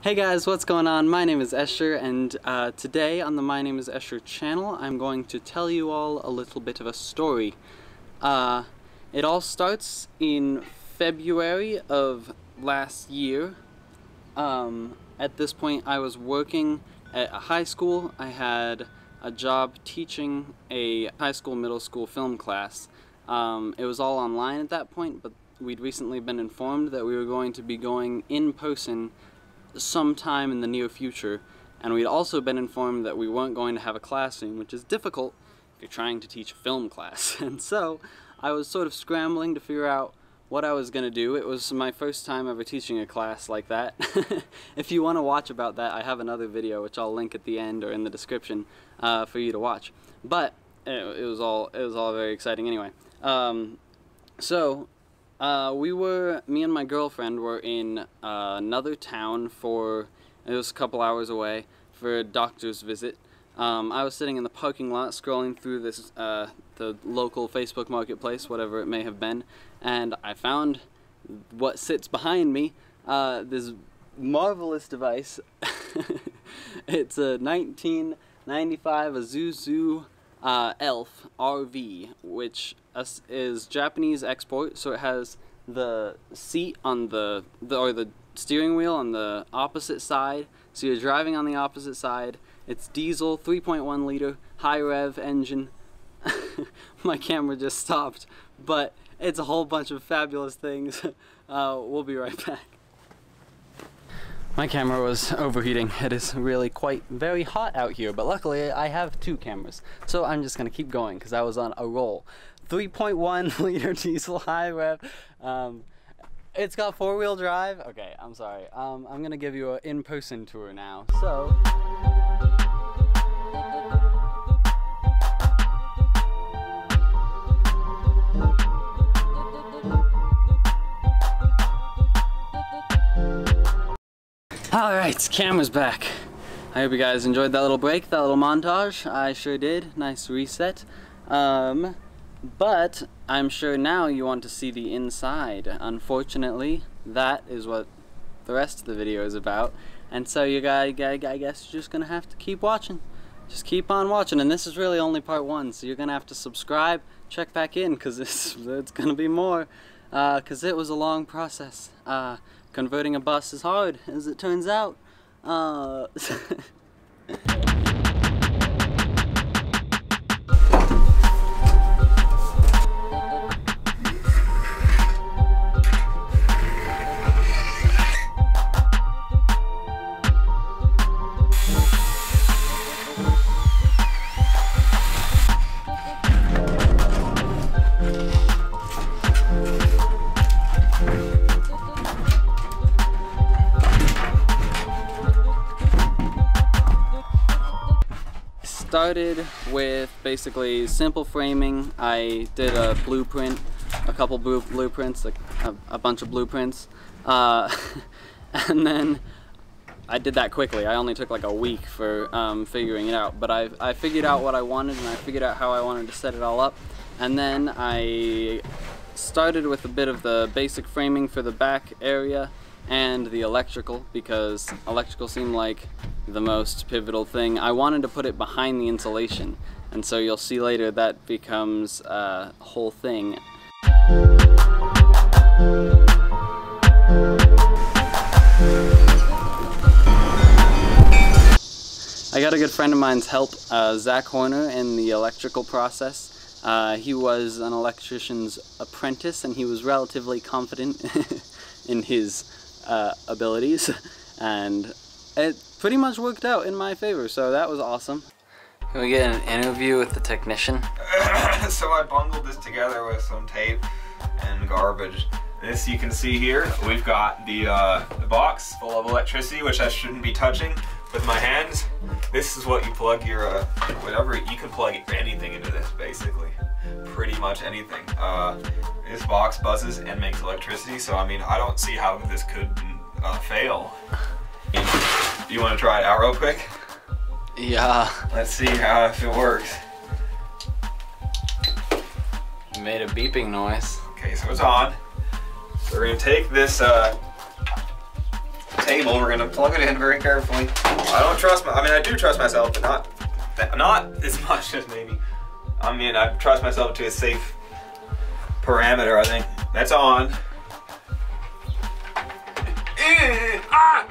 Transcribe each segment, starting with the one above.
Hey guys, what's going on? My name is Escher, and today on the My Name is Escher channel, I'm going to tell you all a little bit of a story. It all starts in February of last year. At this point, I was working at a high school. I had a job teaching a high school, middle school film class. It was all online at that point, but we'd recently been informed that we were going to be going in person sometime in the near future, and we'd also been informed that we weren't going to have a classroom, which is difficult if you're trying to teach a film class. And so I was sort of scrambling to figure out what I was going to do. It was my first time ever teaching a class like that. If you want to watch about that, I have another video which I'll link at the end or in the description for you to watch. But it was all very exciting anyway. Me and my girlfriend were in another town it was a couple hours away, for a doctor's visit. I was sitting in the parking lot scrolling through this, the local Facebook marketplace, whatever it may have been, and I found what sits behind me, this marvelous device. It's a 1995 Isuzu Elf Rv, which is Japanese export, so it has the seat on the steering wheel on the opposite side, so you're driving on the opposite side. It's diesel, 3.1 liter, high rev engine. My camera just stopped, but it's a whole bunch of fabulous things. We'll be right back. My camera was overheating. It is really very hot out here, but luckily I have two cameras, so I'm just gonna keep going because I was on a roll. 3.1 liter diesel high rev. It's got four-wheel drive. Okay, I'm sorry. I'm gonna give you an in-person tour now. So. Alright, camera's back. I hope you guys enjoyed that little break, that little montage. I sure did. Nice reset. But I'm sure now you want to see the inside. Unfortunately, that is what the rest of the video is about. And so you guys, I guess you're just gonna have to keep watching. Just keep on watching. And this is really only part one, so you're gonna have to subscribe, check back in, because it's gonna be more. Because it was a long process. Converting a bus is hard, as it turns out. Started with basically simple framing. I did a blueprint, a couple blueprints, like a bunch of blueprints, and then I did that quickly. I only took like a week for figuring it out, but I figured out what I wanted, and I figured out how I wanted to set it all up, and then I started with a bit of the basic framing for the back area and the electrical, because electrical seemed like the most pivotal thing. I wanted to put it behind the insulation, and so you'll see later that becomes a whole thing. I got a good friend of mine's help, Zach Horner, in the electrical process. He was an electrician's apprentice, and he was relatively confident in his abilities, and it pretty much worked out in my favor, so that was awesome. Can we get an interview with the technician? So I bundled this together with some tape and garbage. This you can see here, we've got the box full of electricity, which I shouldn't be touching with my hands. This is what you plug your, whatever, you can plug anything into this basically. Pretty much anything. This box buzzes and makes electricity, so I mean, I don't see how this could fail. Do you want to try it out real quick? Yeah. Let's see if it works. It made a beeping noise. Okay, so it's on. So we're going to take this table. We're gonna plug it in very carefully. I don't trust I do trust myself, but not as much as maybe. I mean, I trust myself to a safe parameter, I think. That's on. Ah!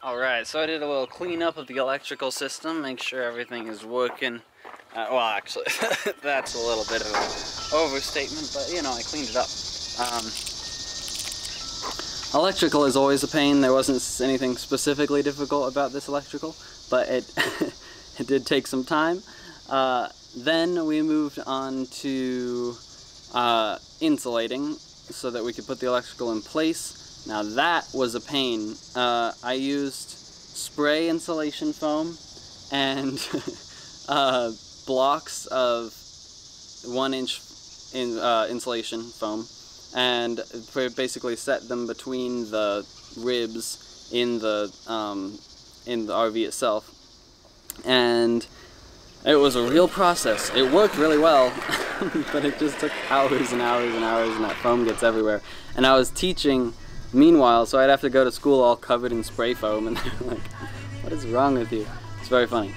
Alright, so I did a little cleanup of the electrical system, make sure everything is working. Well, actually, that's a little bit of an overstatement, but you know, I cleaned it up. Electrical is always a pain. There wasn't anything specifically difficult about this electrical, but it, it did take some time. Then we moved on to insulating so that we could put the electrical in place. Now that was a pain. I used spray insulation foam and blocks of 1-inch insulation foam, and basically set them between the ribs in the RV itself. And it was a real process. It worked really well, but it just took hours and hours and hours, and that foam gets everywhere. And I was teaching meanwhile, so I'd have to go to school all covered in spray foam, and they're like, what is wrong with you? It's very funny.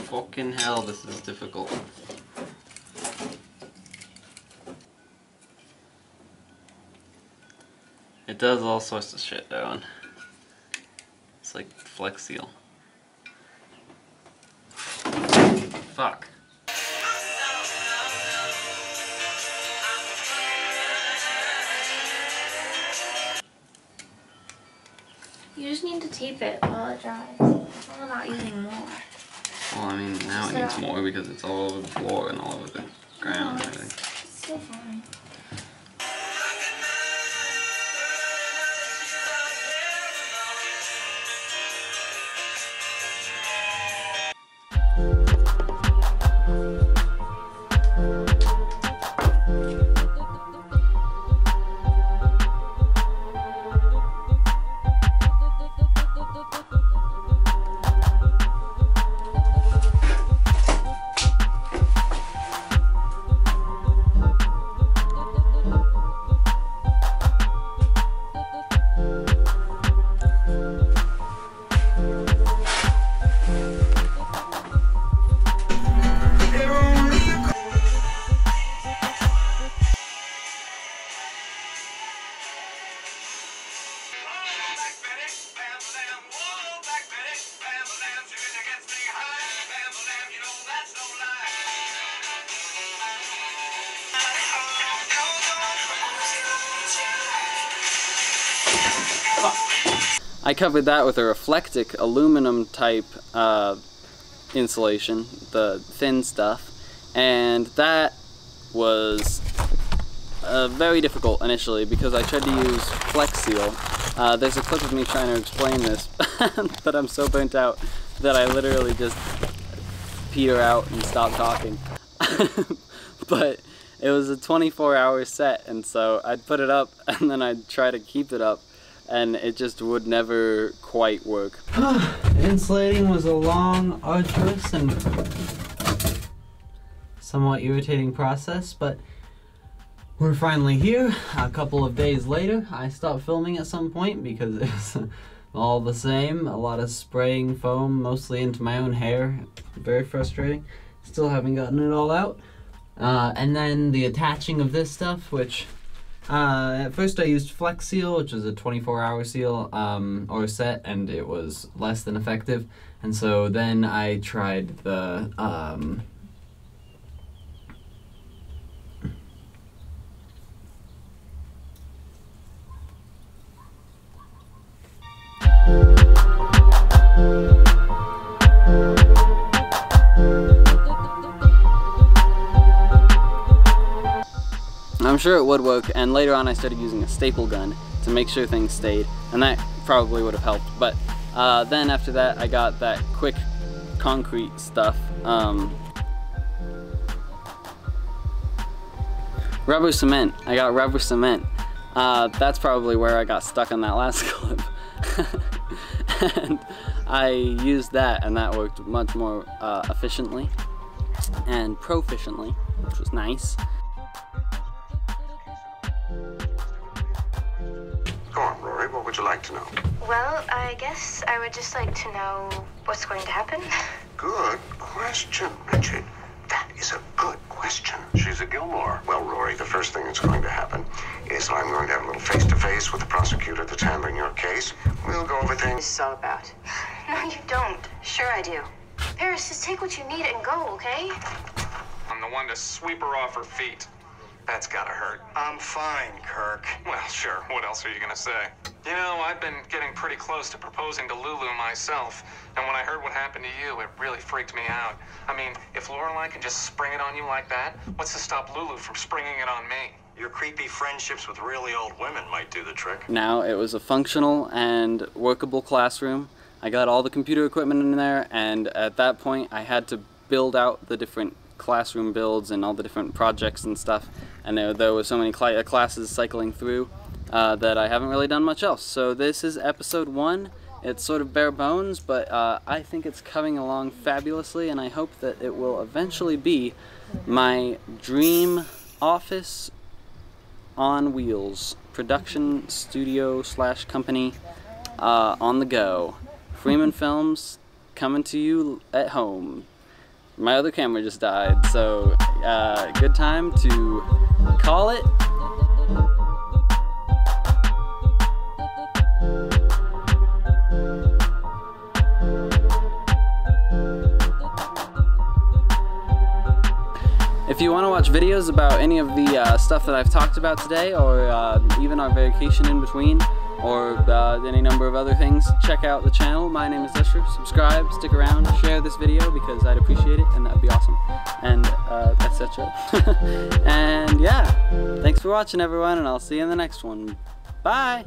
Fucking hell, this is difficult. It does all sorts of shit, Owen. It's like Flex Seal. Fuck. You just need to tape it while it dries. It's all about using more. Well, I mean, now it needs more because it's all over the floor and all over the ground and everything. It's still fine. I covered that with a reflectic aluminum type insulation, the thin stuff, and that was very difficult initially because I tried to use Flex Seal. There's a clip of me trying to explain this, but I'm so burnt out that I literally just peter out and stop talking. But it was a 24-hour set, and so I'd put it up and then I'd try to keep it up, and it just would never quite work. Insulating was a long, arduous, and somewhat irritating process, but we're finally here. A couple of days later, I stopped filming at some point because it was all the same. A lot of spraying foam, mostly into my own hair. Very frustrating. Still haven't gotten it all out. And then the attaching of this stuff, which at first I used Flex Seal, which is a 24-hour seal or set, and it was less than effective. And so then I tried the I'm sure it would work, and later on I started using a staple gun to make sure things stayed, and that probably would have helped. But then after that I got that quick concrete stuff. Rubber cement. I got rubber cement. That's probably where I got stuck on that last clip. And I used that, and that worked much more efficiently and proficiently, which was nice. Go on, Rory, what would you like to know? Well, I guess I would just like to know what's going to happen. Good question, Richard. That is a good question. She's a Gilmore. Well, Rory, the first thing that's going to happen is I'm going to have a little face-to-face with the prosecutor that's handling your case. We'll go over things. This is all about. No, you don't. Sure I do. Paris, just take what you need and go, okay? I'm the one to sweep her off her feet. That's gotta hurt. I'm fine, Kirk. Well, sure. What else are you gonna say? You know, I've been getting pretty close to proposing to Lulu myself, and when I heard what happened to you, it really freaked me out. I mean, if Lorelai can just spring it on you like that, what's to stop Lulu from springing it on me? Your creepy friendships with really old women might do the trick. Now it was a functional and workable classroom. I got all the computer equipment in there, and at that point I had to build out the different classroom builds and all the different projects and stuff, and there were so many classes cycling through that I haven't really done much else. So this is episode 1. It's sort of bare bones, but I think it's coming along fabulously, and I hope that it will eventually be my dream office on wheels production studio / company on the go. FreemanFilms coming to you at home. My other camera just died, so good time to call it. If you want to watch videos about any of the stuff that I've talked about today, or even our vacation in between, or any number of other things, check out the channel. My name is Escher. Subscribe, stick around, share this video because I'd appreciate it, and that'd be awesome. And etc. And yeah, thanks for watching everyone, and I'll see you in the next one. Bye!